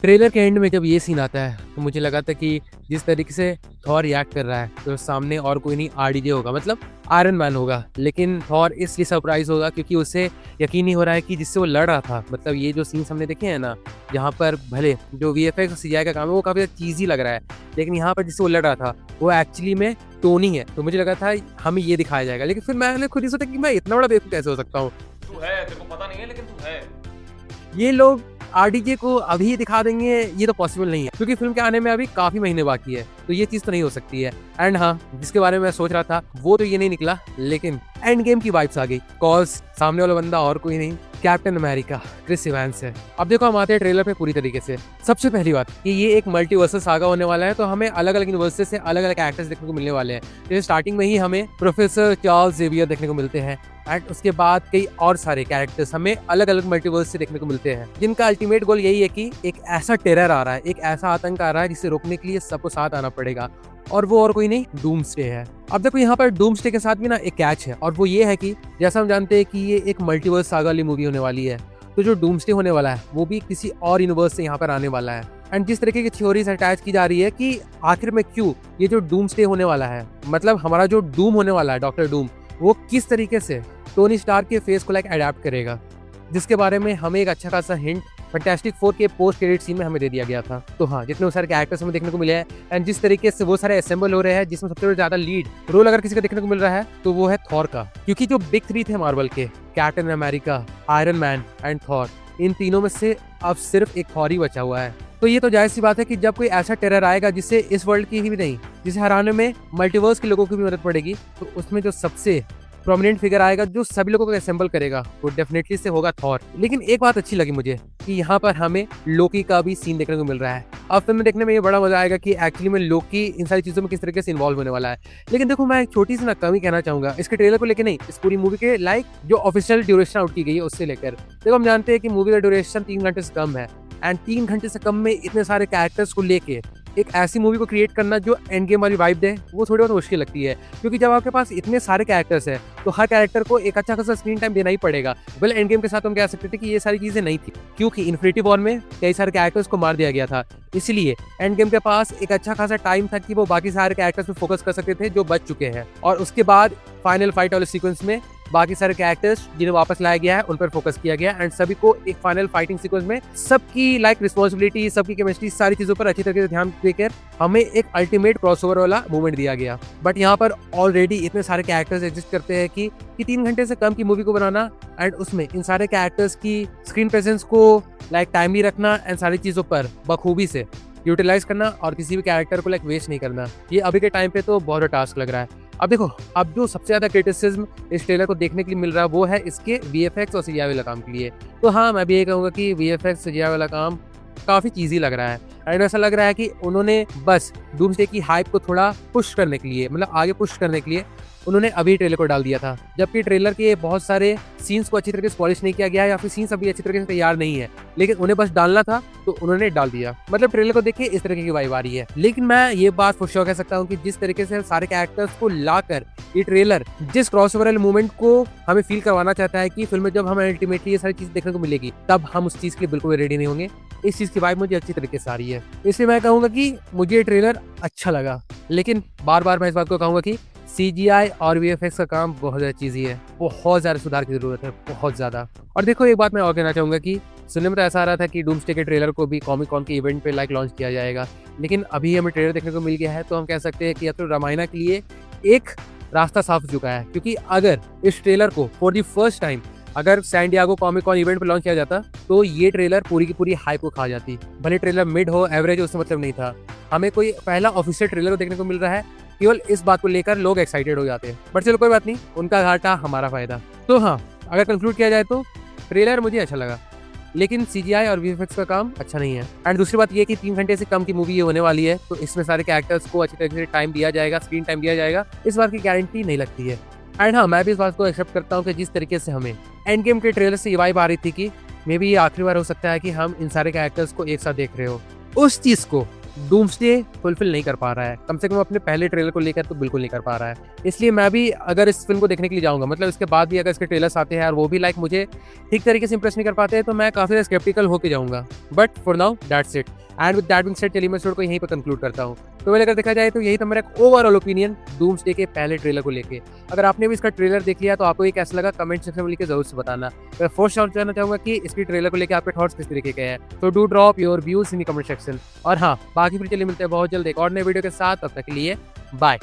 Trailer के and में जब ये सीन आता है तो मुझे लगा था कि जिस तरीके से थॉर रिएक्ट कर रहा है तो सामने और कोई नहीं आरडीजे होगा, मतलब आयरन मैन होगा। लेकिन थॉर इसलिए सरप्राइज होगा क्योंकि उसे यकीन नहीं हो रहा है कि जिससे वो लड़ रहा था, मतलब ये जो सीन्स हमने देखे हैं ना, यहाँ पर भले जो वीएफएक्स और सीजीआई का काम है वो काफी चीजी लग रहा है, लेकिन यहाँ पर जिससे वो लड़ रहा था वो एक्चुअली में टोनी है। तो मुझे लगा था हमें ये दिखाया जाएगा, लेकिन फिर मैंने खुद ही सोचा कि मैं इतना बड़ा बेवकूफ कैसे हो सकता हूँ। तू है, तेरे को पता नहीं है लेकिन तू है। ये लोग आरडीजे को अभी दिखा देंगे, ये तो पॉसिबल नहीं है क्योंकि फिल्म के आने में अभी काफी महीने बाकी है, तो ये चीज तो नहीं हो सकती है। एंड हाँ, जिसके बारे में मैं सोच रहा था वो तो ये नहीं निकला, लेकिन एंड गेम की वाइब्स आ गई। कॉज सामने वाला बंदा और कोई नहीं, कैप्टन अमेरिका क्रिस इवांस है। अब देखो हम आते हैं ट्रेलर पे पूरी तरीके से। सबसे पहली बात कि ये एक मल्टीवर्सल सागा होने वाला है, तो हमें अलग अलग यूनिवर्सिटी से अलग अलग एक्टर्स देखने को मिलने वाले हैं। जैसे स्टार्टिंग में ही हमें प्रोफेसर चार्ल्स जेवियर देखने को मिलते हैं, एंड उसके बाद कई और सारे कैरेक्टर्स हमें अलग अलग मल्टीवर्स से देखने को मिलते हैं, जिनका अल्टीमेट गोल यही है कि एक ऐसा टेरर आ रहा है, एक ऐसा आतंक आ रहा है जिसे रोकने के लिए सबको साथ आना पड़ेगा, और वो और कोई नहीं डूम्सडे है। अब देखो यहाँ पर डूम्सडे के साथ भी ना एक कैच है, और वो ये है कि जैसा हम जानते हैं कि ये एक मल्टीवर्स सागा वाली मूवी होने वाली है, तो जो डूम्सडे होने वाला है वो भी किसी और यूनिवर्स से यहाँ पर आने वाला है। एंड जिस तरीके की थ्योरीज अटैच की जा रही है कि आखिर में क्यों ये जो डूम्सडे होने वाला है, मतलब हमारा जो डूम होने वाला है, डॉक्टर डूम, वो किस तरीके से टोनी स्टार्क के फेस को लाइक अडैप्ट करेगा, जिसके बारे में हमें एक अच्छा खासा हिंट फैंटास्टिक फोर के पोस्ट क्रेडिट सीन में हमें दे दिया गया था। तो हाँ, जितने सारे कैरेक्टर्स हमें देखने को मिले हैं एंड जिस तरीके से वो सारे असेंबल हो रहे हैं, जिसमें सबसे ज्यादा लीड रोल अगर किसी का देखने को मिल रहा है तो वो है थॉर का, क्योंकि जो बिग थ्री थे मार्वल के, Captain America, Iron Man and Thor, इन तीनों में से अब सिर्फ एक थॉर ही बचा हुआ है। तो ये तो जाहिर सी बात है कि जब कोई ऐसा टेरर आएगा जिससे इस वर्ल्ड की ही भी नहीं, जिसे हराने में मल्टीवर्स के लोगों की भी मदद पड़ेगी, तो उसमें जो सबसे प्रोमिनेंट फिगर आएगा जो सभी लोगों को असेंबल करेगा वो डेफिनेटली से होगा थॉर। लेकिन एक बात अच्छी लगी मुझे कि यहाँ पर हमें लोकी का भी सीन देखने को मिल रहा है। अब फिल्म में देखने में ये बड़ा मजा आएगा कि एक्चुअली में लोकी इन सारी चीजों में किस तरीके से इन्वॉल्व होने वाला है। लेकिन देखो, मैं एक छोटी सी ना कमी कहना चाहूंगा इसके ट्रेलर को लेकर, नहीं इस पूरी मूवी के लाइक जो ऑफिशियल ड्यूरेशन आउट की गई है उससे लेकर। देखो हम जानते हैं कि मूवी का ड्यूरेशन 3 घंटे से कम है, एंड 3 घंटे से कम में इतने सारे कैरेक्टर्स को लेके एक ऐसी मूवी को क्रिएट करना जो एंड गेम वाली वाइब दे, वो थोड़ी बहुत मुश्किल लगती है। क्योंकि जब आपके पास इतने सारे कैरेक्टर्स हैं तो हर कैरेक्टर को एक अच्छा खासा स्क्रीन टाइम देना ही पड़ेगा। वेल, एंड गेम के साथ हम कह सकते थे कि ये सारी चीजें नहीं थी, क्योंकि इन्फिनिटी वॉर में कई सारे कैरेक्टर्स को मार दिया गया था, इसलिए एंड गेम के पास एक अच्छा खासा टाइम था कि वो बाकी सारे कैरेक्टर्स पे फोकस कर सकते थे जो बच चुके हैं, और उसके बाद फाइनल फाइट वाले सीक्वेंस में बाकी सारे कैरेक्टर्स जिन्हें वापस लाया गया है उन पर फोकस किया गया, एंड सभी को एक फाइनल फाइटिंग सीक्वेंस में सबकी लाइक रिस्पॉन्सिबिलिटी, सबकी केमिस्ट्री, सारी चीजों पर अच्छी तरीके से ध्यान देकर हमें एक अल्टीमेट क्रॉसओवर वाला मूवमेंट दिया गया। बट यहाँ पर ऑलरेडी इतने सारे कैरेक्टर्स एग्जिस्ट करते हैं कि 3 घंटे से कम की मूवी को बनाना एंड उसमें इन सारे कैरेक्टर्स की स्क्रीन प्रेजेंस को लाइक टाइमली रखना एंड सारी चीजों पर बखूबी से यूटिलाइज करना और किसी भी कैरेक्टर को लाइक वेस्ट नहीं करना, ये अभी के टाइम पे तो बहुत बड़ा टास्क लग रहा है। अब देखो, अब जो सबसे ज्यादा क्रिटिसिज्म इस ट्रेलर को देखने के लिए मिल रहा है वो है इसके वीएफएक्स और सीजीआई वाला काम के लिए। तो हाँ, मैं भी ये कहूँगा कि वीएफएक्स सीजीआई वाला काम काफी चीजी लग रहा है, एंड ऐसा लग रहा है कि उन्होंने बस डूम्सडे की हाइप को थोड़ा पुश करने के लिए, मतलब आगे पुश करने के लिए उन्होंने अभी ट्रेलर को डाल दिया था, जबकि ट्रेलर के बहुत सारे सीन्स को अच्छी तरीके से पॉलिश नहीं किया गया है या फिर सीन्स अभी अच्छी तरीके से तैयार नहीं है, लेकिन उन्हें बस डालना था तो उन्होंने डाल दिया। मतलब ट्रेलर को देखिए इस तरीके की वाइब आ रही है। लेकिन मैं ये बात फॉर श्योर कह सकता हूँ कि जिस तरीके से सारे कैरेक्टर्स को लाकर ये ट्रेलर जिस क्रॉसओवर मूवमेंट को हमें फील करवाना चाहता है कि फिल्म में जब हमें अल्टीमेटली ये सारी चीज देखने को मिलेगी तब हम उस चीज के लिए बिल्कुल रेडी नहीं होंगे। इस चीज की वाइब मुझे अच्छी तरीके से आ रही है, इसलिए मैं कहूंगा कि मुझे ये ट्रेलर अच्छा लगा। लेकिन बार बार मैं इस बात को कहूंगा कि सीजीआई और वीएफएक्स का काम बहुत ज्यादा चीज़ी है, बहुत ज्यादा सुधार की जरूरत है, बहुत ज्यादा। और देखो, एक बात मैं और कहना चाहूंगा कि सुनने में तो ऐसा आ रहा था कि डूम्सडे के ट्रेलर को भी कॉमिक कॉन के इवेंट पे लाइक लॉन्च किया जाएगा, लेकिन अभी हमें ट्रेलर देखने को मिल गया है, तो हम कह सकते हैं कि या तो रामायणा के लिए एक रास्ता साफ हो चुका है। क्योंकि अगर इस ट्रेलर को फॉर द फर्स्ट टाइम अगर San Diego Comic Con event पे लॉन्च किया जाता तो ये ट्रेलर पूरी की पूरी हाइप को खा जाती। भले ट्रेलर मिड हो, एवरेज हो, उससे मतलब नहीं था। हमें कोई पहला ऑफिशियल ट्रेलर देखने को मिल रहा है, केवल इस बात को लेकर लोग एक्साइटेड हो जाते हैं। बट चलो कोई बात नहीं, उनका घाटा हमारा फायदा। तो हाँ, अगर कंक्लूड किया जाए तो ट्रेलर मुझे अच्छा लगा, लेकिन सीजीआई और वीएफएक्स का काम अच्छा नहीं है। एंड दूसरी बात ये कि 3 घंटे से कम की मूवी ये होने वाली है, तो इसमें सारे कैरेक्टर्स को अच्छी तरीके से टाइम दिया जाएगा, स्क्रीन टाइम दिया जाएगा, इस बात की गारंटी नहीं लगती है। एंड हाँ, मैं भी इस बात को एक्सेप्ट करता हूँ कि जिस तरीके से हमें एंड गेम के ट्रेलर से ये वाइब आ रही थी कि मे बी ये आखिरी बार हो सकता है कि हम इन सारे कैरेक्टर्स को एक साथ देख रहे हो, उस चीज को डूम्सडे फुलफिल नहीं कर पा रहा है, कम से कम अपने पहले ट्रेलर को लेकर तो बिल्कुल नहीं कर पा रहा है। इसलिए मैं भी अगर इस फिल्म को देखने के लिए जाऊंगा, मतलब इसके बाद भी अगर इसके ट्रेलर्स आते हैं और वो भी लाइक मुझे ठीक तरीके से इंप्रेस नहीं कर पाते हैं, तो मैं काफ़ी ज़्यादा स्केप्टिकल होकर जाऊंगा। But for now that's it, and with that being said चलिए मैं इस वीडियो को यहीं पर कंक्लूड करता हूँ। तो वैसे अगर देखा जाए तो यही था मेरा एक ओवरऑल ओपिनियन डूम्सडे के पहले ट्रेलर को लेके। अगर आपने भी इसका ट्रेलर देख लिया तो आपको ये कैसा लगा कमेंट सेक्शन में लिख के जरूर से बताना। मैं फर्स्ट शाउट जानना चाहूंगा कि इसकी ट्रेलर को लेके आपके थॉट्स किस तरीके के हैं, तो do drop your views in the comment section. और हाँ, बाकी फिर चलिए मिलते हैं बहुत जल्द एक और नए वीडियो के साथ, तब तक के लिए बाय।